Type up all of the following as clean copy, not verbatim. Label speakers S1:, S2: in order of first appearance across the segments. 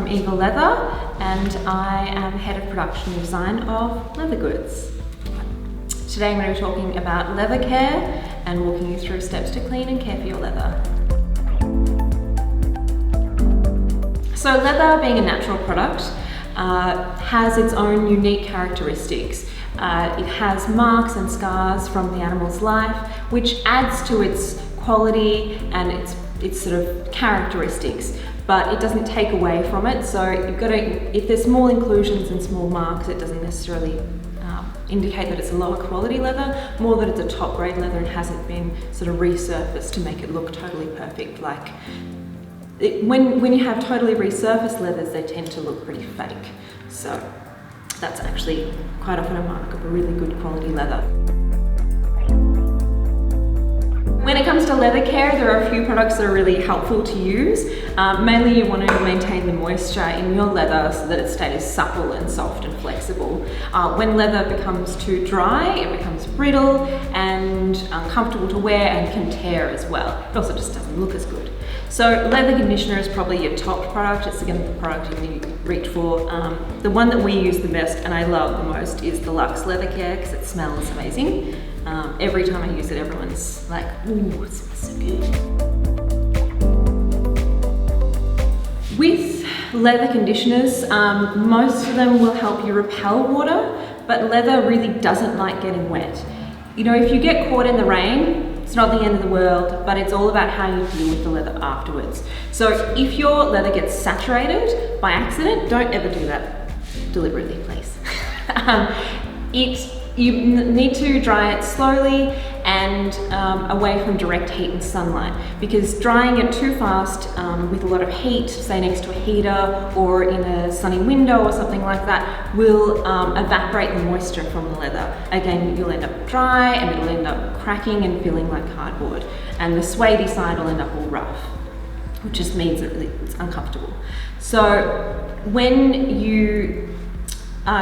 S1: from Eva Leather, and I am Head of Production and Design of Leather Goods. Today I'm going to be talking about leather care and walking you through steps to clean and care for your leather. So leather, being a natural product, has its own unique characteristics. It has marks and scars from the animal's life, which adds to its quality and its sort of characteristics, but it doesn't take away from it. So you've got to, if there's small inclusions and small marks, it doesn't necessarily indicate that it's a lower quality leather, more that it's a top grade leather and hasn't been sort of resurfaced to make it look totally perfect. Like when you have totally resurfaced leathers, they tend to look pretty fake. So that's actually quite often a mark of a really good quality leather. When it comes to leather care, there are a few products that are really helpful to use. Mainly you want to maintain the moisture in your leather so that it stays supple and soft and flexible. When leather becomes too dry, it becomes brittle and uncomfortable to wear and can tear as well. It also just doesn't look as good. So leather conditioner is probably your top product. It's again the product you need to reach for. The one that we use the best and I love the most is the Luxe Leather Care because it smells amazing. Every time I use it, everyone's like, ooh, it smells so good. With leather conditioners, most of them will help you repel water, but leather really doesn't like getting wet. You know, if you get caught in the rain, it's not the end of the world, but it's all about how you deal with the leather afterwards. So if your leather gets saturated by accident, don't ever do that deliberately, please. You need to dry it slowly and away from direct heat and sunlight, because drying it too fast with a lot of heat, say next to a heater or in a sunny window or something like that, will evaporate the moisture from the leather. Again, you'll end up dry and it'll end up cracking and feeling like cardboard, and the suede side will end up all rough, which just means that it's uncomfortable. So when you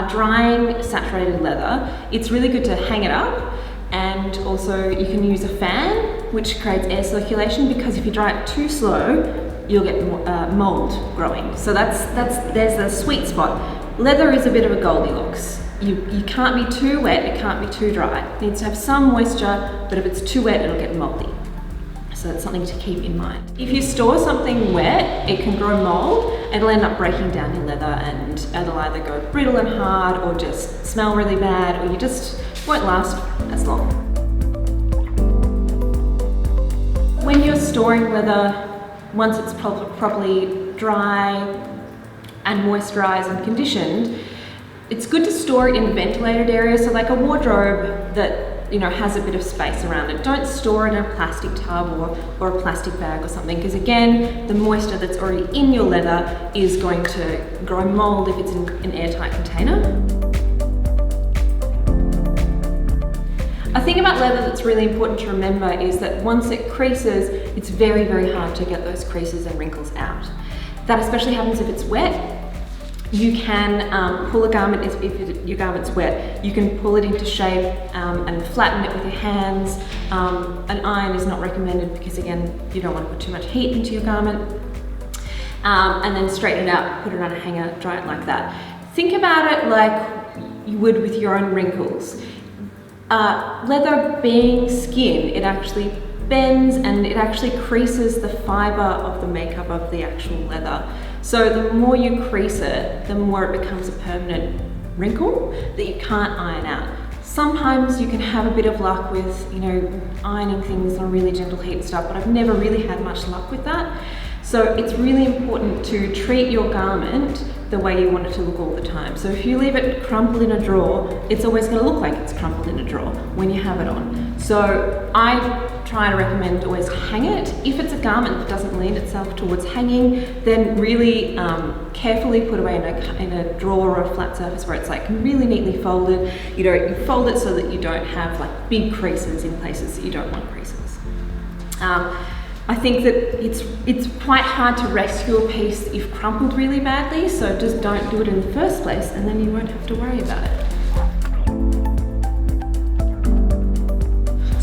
S1: drying saturated leather, it's really good to hang it up, and also you can use a fan which creates air circulation, because if you dry it too slow you'll get mold growing. So there's the sweet spot. Leather is a bit of a Goldilocks. You can't be too wet, it can't be too dry. It needs to have some moisture, but if it's too wet it'll get moldy. So that's something to keep in mind. If you store something wet, it can grow mold. It'll end up breaking down your leather and it'll either go brittle and hard or just smell really bad, or you just won't last as long. When you're storing leather, once it's properly dry and moisturized and conditioned, it's good to store it in ventilated areas, so like a wardrobe that has a bit of space around it. Don't store it in a plastic tub or a plastic bag or something, because again, the moisture that's already in your leather is going to grow mold if it's in an airtight container. A thing about leather that's really important to remember is that once it creases, it's very, very hard to get those creases and wrinkles out. That especially happens if it's wet. You can pull a garment, if your garment's wet, you can pull it into shape and flatten it with your hands. An iron is not recommended because again, you don't want to put too much heat into your garment. And then straighten it out, put it on a hanger, dry it like that. Think about it like you would with your own wrinkles. Leather being skin, it actually bends and it actually creases the fiber of the makeup of the actual leather. So the more you crease it, the more it becomes a permanent wrinkle that you can't iron out. Sometimes you can have a bit of luck with, ironing things on really gentle heat and stuff, but I've never really had much luck with that. So it's really important to treat your garment the way you want it to look all the time. So if you leave it crumpled in a drawer, it's always going to look like it's crumpled in a drawer when you have it on. So I try to recommend always hang it. If it's a garment that doesn't lend itself towards hanging, then really carefully put away in a drawer or a flat surface where it's like really neatly folded. You fold it so that you don't have like big creases in places that you don't want creases. I think that it's quite hard to rescue a piece that you've crumpled really badly, so just don't do it in the first place and then you won't have to worry about it.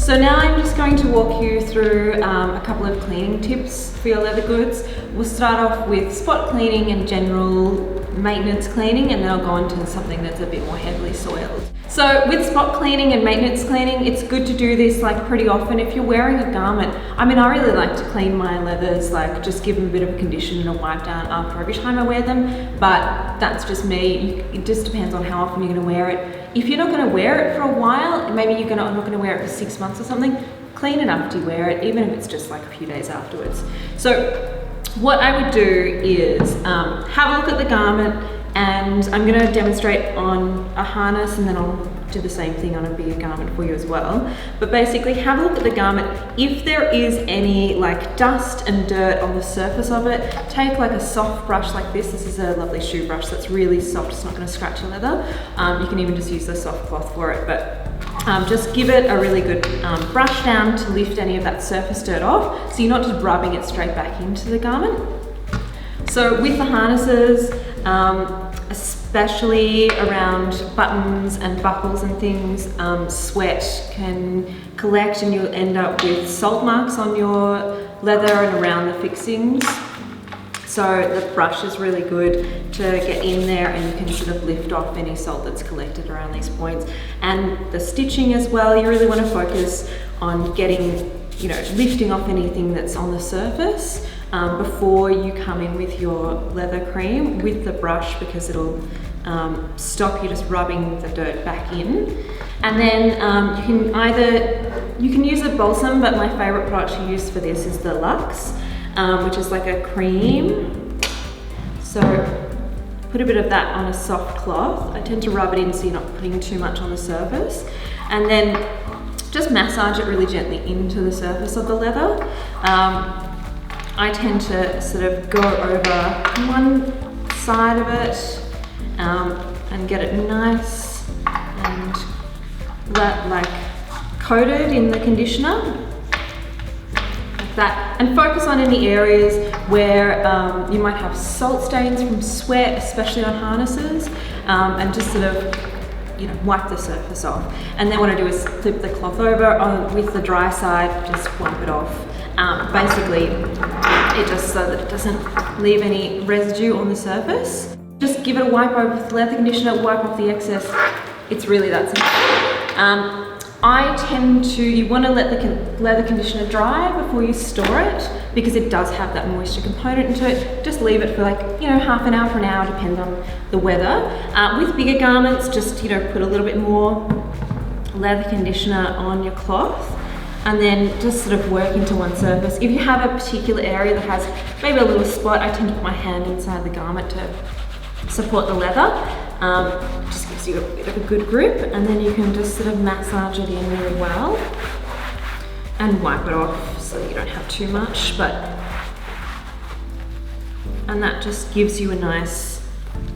S1: So now I'm just going to walk you through a couple of cleaning tips for your leather goods. We'll start off with spot cleaning and general maintenance cleaning, and then I'll go on to something that's a bit more heavily soiled. So with spot cleaning and maintenance cleaning, it's good to do this like pretty often. If you're wearing a garment, I mean, I really like to clean my leathers, like just give them a bit of a condition and a wipe down after every time I wear them, but that's just me. It just depends on how often you're gonna wear it. If you're not gonna wear it for a while, maybe you're not gonna wear it for 6 months or something, clean it after you wear it, even if it's just like a few days afterwards. So what I would do is have a look at the garment, and I'm going to demonstrate on a harness, and then I'll do the same thing on a bigger garment for you as well. But basically have a look at the garment. If there is any like dust and dirt on the surface of it, take like a soft brush like this. This is a lovely shoe brush that's really soft, it's not going to scratch your leather. You can even just use the soft cloth for it, but just give it a really good brush down to lift any of that surface dirt off, so you're not just rubbing it straight back into the garment. So with the harnesses, especially around buttons and buckles and things, sweat can collect and you'll end up with salt marks on your leather and around the fixings. So the brush is really good to get in there, and you can sort of lift off any salt that's collected around these points. And the stitching as well, you really want to focus on getting, lifting off anything that's on the surface before you come in with your leather cream with the brush, because it'll stop you just rubbing the dirt back in. And then you can use a balsam, but my favorite product to use for this is the Lux, which is like a cream. So put a bit of that on a soft cloth. I tend to rub it in so you're not putting too much on the surface, and then just massage it really gently into the surface of the leather. I tend to sort of go over one side of it and get it nice and like coated in the conditioner. That, and focus on any areas where you might have salt stains from sweat, especially on harnesses, and just sort of wipe the surface off. And then what I do is flip the cloth over with the dry side, just wipe it off. Basically, it just so that it doesn't leave any residue on the surface. Just give it a wipe over with leather conditioner, wipe off the excess. It's really that simple. You want to let the leather conditioner dry before you store it, because it does have that moisture component into it. Just leave it for like, half an hour for an hour, depending on the weather. With bigger garments, just, put a little bit more leather conditioner on your cloth, and then just sort of work into one surface. If you have a particular area that has maybe a little spot, I tend to put my hand inside the garment to support the leather. Just gives you a bit of a good grip, and then you can just sort of massage it in really well and wipe it off so you don't have too much, and that just gives you a nice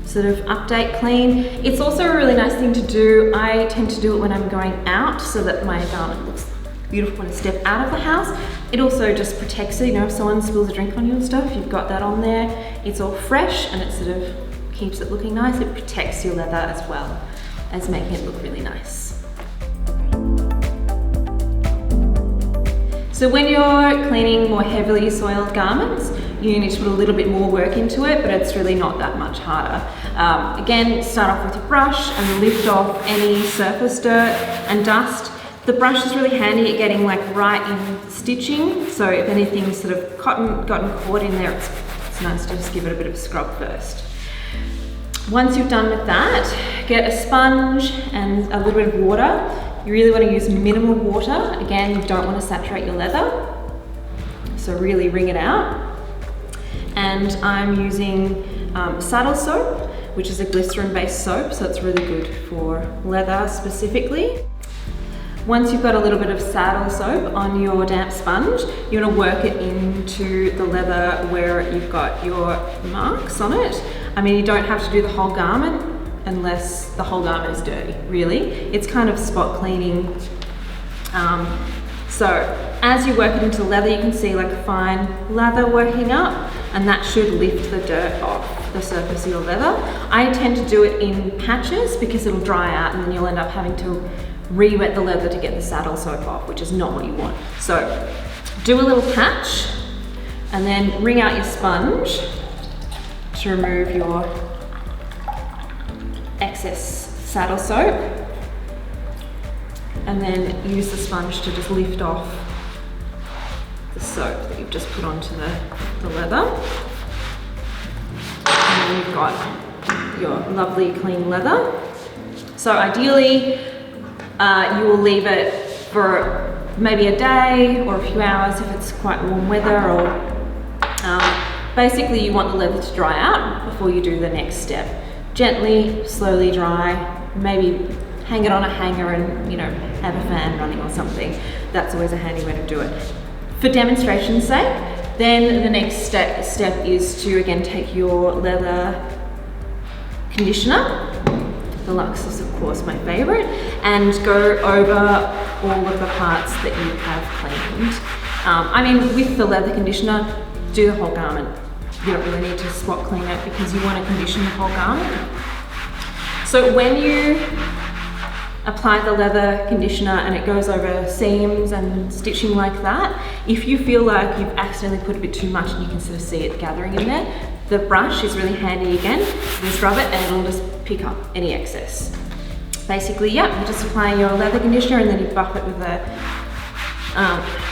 S1: sort of update clean. It's also a really nice thing to do. I tend to do it when I'm going out so that my garment looks beautiful when I step out of the house. It also just protects it, if someone spills a drink on you and stuff, you've got that on there. It's all fresh, and it sort of keeps it looking nice. It protects your leather as well as making it look really nice. So when you're cleaning more heavily soiled garments, you need to put a little bit more work into it, but it's really not that much harder. Again, start off with your brush and lift off any surface dirt and dust. The brush is really handy at getting like right in the stitching, so if anything's sort of gotten caught in there, it's nice to just give it a bit of a scrub first. Once you've done with that, get a sponge and a little bit of water. You really want to use minimal water. Again, you don't want to saturate your leather, so really wring it out. And I'm using saddle soap, which is a glycerin-based soap, so it's really good for leather specifically. Once you've got a little bit of saddle soap on your damp sponge, you want to work it into the leather where you've got your marks on it. I mean, you don't have to do the whole garment unless the whole garment is dirty, really. It's kind of spot cleaning. So as you work it into the leather, you can see like a fine lather working up, and that should lift the dirt off the surface of your leather. I tend to do it in patches because it'll dry out, and then you'll end up having to re-wet the leather to get the saddle soap off, which is not what you want. So do a little patch and then wring out your sponge to remove your excess saddle soap, and then use the sponge to just lift off the soap that you've just put onto the leather. And then you've got your lovely clean leather. So ideally, you will leave it for maybe a day or a few hours if it's quite warm weather, or basically you want the leather to dry out before you do the next step. Gently, slowly dry, maybe hang it on a hanger and, you know, have a fan running or something. That's always a handy way to do it. For demonstration's sake, then the next step is to again take your leather conditioner. The Luxe is of course my favorite, and go over all of the parts that you have cleaned. I mean, with the leather conditioner, do the whole garment. You don't really need to spot clean it because you want to condition the whole garment. So when you apply the leather conditioner and it goes over seams and stitching like that, if you feel like you've accidentally put a bit too much and you can sort of see it gathering in there, the brush is really handy again. You just rub it and it'll just pick up any excess. Basically, yeah, you just apply your leather conditioner and then you buff it with the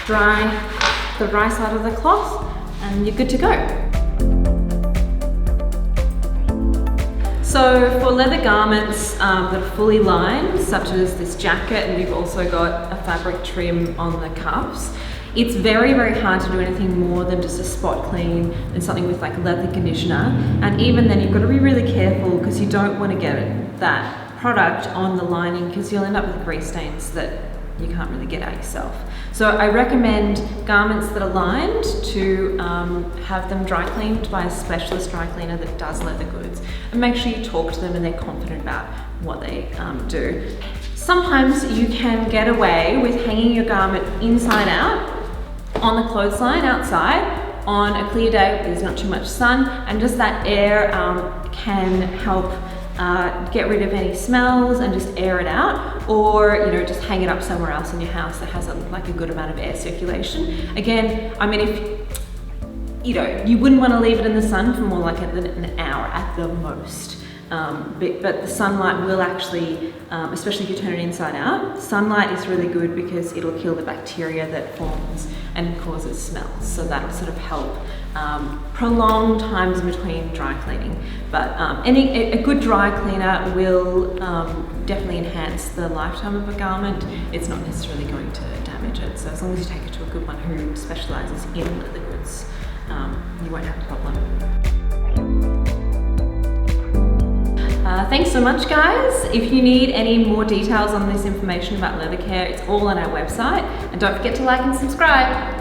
S1: dry side of the cloth, and you're good to go. So for leather garments that are fully lined, such as this jacket, and you've also got a fabric trim on the cuffs, it's very, very hard to do anything more than just a spot clean and something with like leather conditioner. And even then you've got to be really careful because you don't want to get that product on the lining because you'll end up with grease stains that you can't really get out yourself. So I recommend garments that are lined to have them dry cleaned by a specialist dry cleaner that does leather goods, and make sure you talk to them and they're confident about what they do. Sometimes you can get away with hanging your garment inside out on the clothesline outside on a clear day where there's not too much sun, and just that air can help get rid of any smells and just air it out, or you know, just hang it up somewhere else in your house that has like a good amount of air circulation. Again, I mean, if you know, you wouldn't want to leave it in the sun for more like an hour at the most. But the sunlight will actually, especially if you turn it inside out, sunlight is really good because it'll kill the bacteria that forms and causes smells. So that'll sort of help prolong times between dry cleaning. But a good dry cleaner will definitely enhance the lifetime of a garment. It's not necessarily going to damage it. So as long as you take it to a good one who specializes in leather goods, you won't have a problem. Thanks so much, guys. If you need any more details on this information about leather care, it's all on our website. And don't forget to like and subscribe.